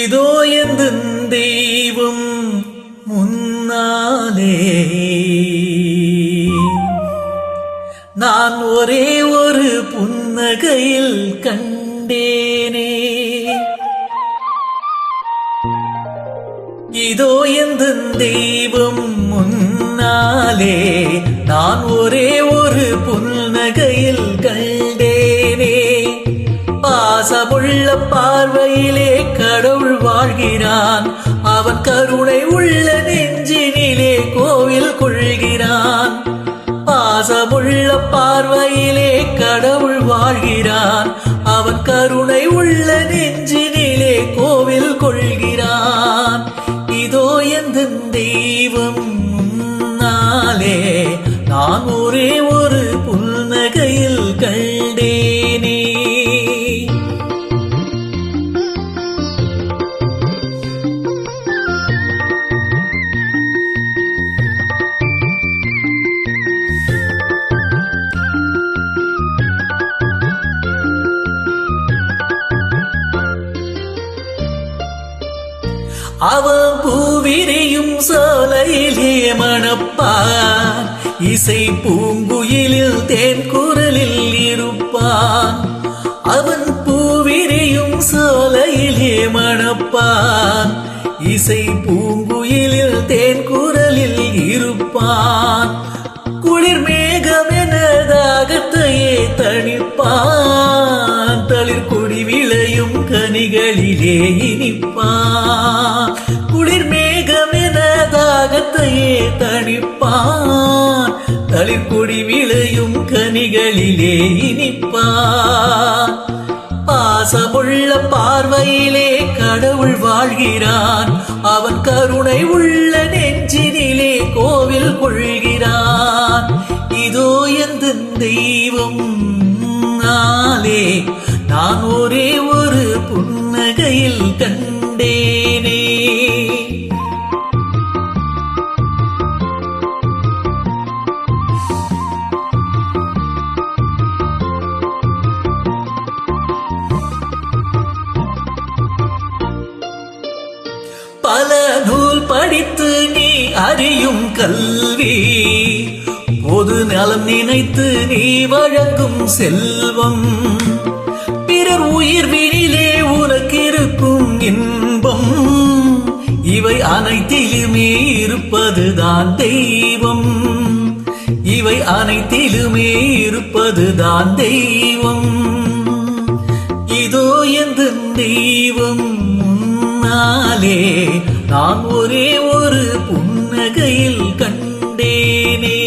இதோ எந்த தெய்வம் முன்னாலே நான் ஒரே ஒரு புன்னகையில் கண்டேனே. இதோ எந்த தெய்வம் முன்னாலே நான் ஒரே ஒரு புன்னகையில் கண்டேனே. பாசமுள்ள பார்வையிலே கடவுள் வாழ்கிறான், அவன் கருணை உள்ள நெஞ்சினிலே கோவில் கொள்கிறான். பாசமுள்ள பார்வையிலே கடவுள் வாழ்கிறான், அவன் கருணை உள்ள நெஞ்சினிலே கோவில் கொள்கிறான். இதோ எந்த தெய்வம் முன்னாலே நான் ஒரே ஒரு புன்னகையில் கண்டேனே. அவன் பூவிரியும் சோலையிலே மணப்பான், இசை பூங்குயிலில் தேன் குரலில் இருப்பான். அவன் பூவிரியும் சோலையிலே மணப்பான், இசை பூங்குயிலில் தேன் குரலில் இருப்பான். குளிர் மேகம் என தாகத்தையே தணிப்பான், தளிர் கொடி விளையும் கனிகளிலே இனிப்பான். குளிர் மேகம் என தாகத்தையே தணிப்பான், தளிர் கொடி விளையும் கனிகளிலே இனிப்பான். பாசமுள்ள பார்வையிலே கடவுள் வாழ்கிறான், அவன் கருணை உள்ள நெஞ்சினிலே கோவில் கொள்கிறான். இதோ எந்த தெய்வம் நாளே நான் ஒரே ஒரு புன்னகையில் கண்டேனே. பல நூல் படித்து நீ அறியும் கல்வி, பொது நலம் நினைத்து நீ வழங்கும் செல்வம், பிறர் உயிர்வினிலே உனக்கு இருக்கும் இன்பம், இவை அனைத்திலுமே இருப்பதுதான் தெய்வம். இவை அனைத்திலுமே இருப்பதுதான் தெய்வம். இதோ எந்த தெய்வம் முன்னாலே நான் ஒரே ஒரு புன்னகையில் கண்டேனே.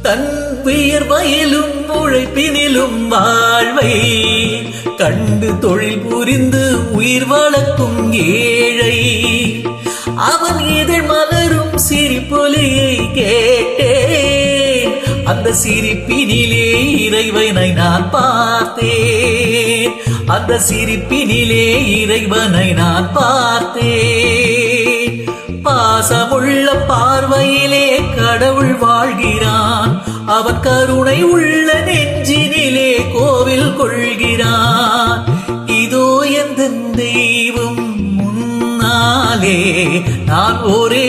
தன் வியர்வையிலும் உழைப்பினிலும் வாழ்வை கண்டு தொழில் புரிந்து உயிர் வளர்க்கும் ஏழை, அவன் இதழ் மலரும் சிரிப்பொலியை கேட்டேன், அந்த சிரிப்பினிலே இறைவனை நான் பார்த்தேன். அந்த சிரிப்பினிலே இறைவனை நான் பார்த்தேன். பாசமுள்ள பார்வையிலே கடவுள் வாழ்கிறான், அவன் கருணை உள்ள நெஞ்சினிலே கோவில் கொள்கிறான். இதோ எந்த தெய்வம் முன்னாலே நான் ஒரே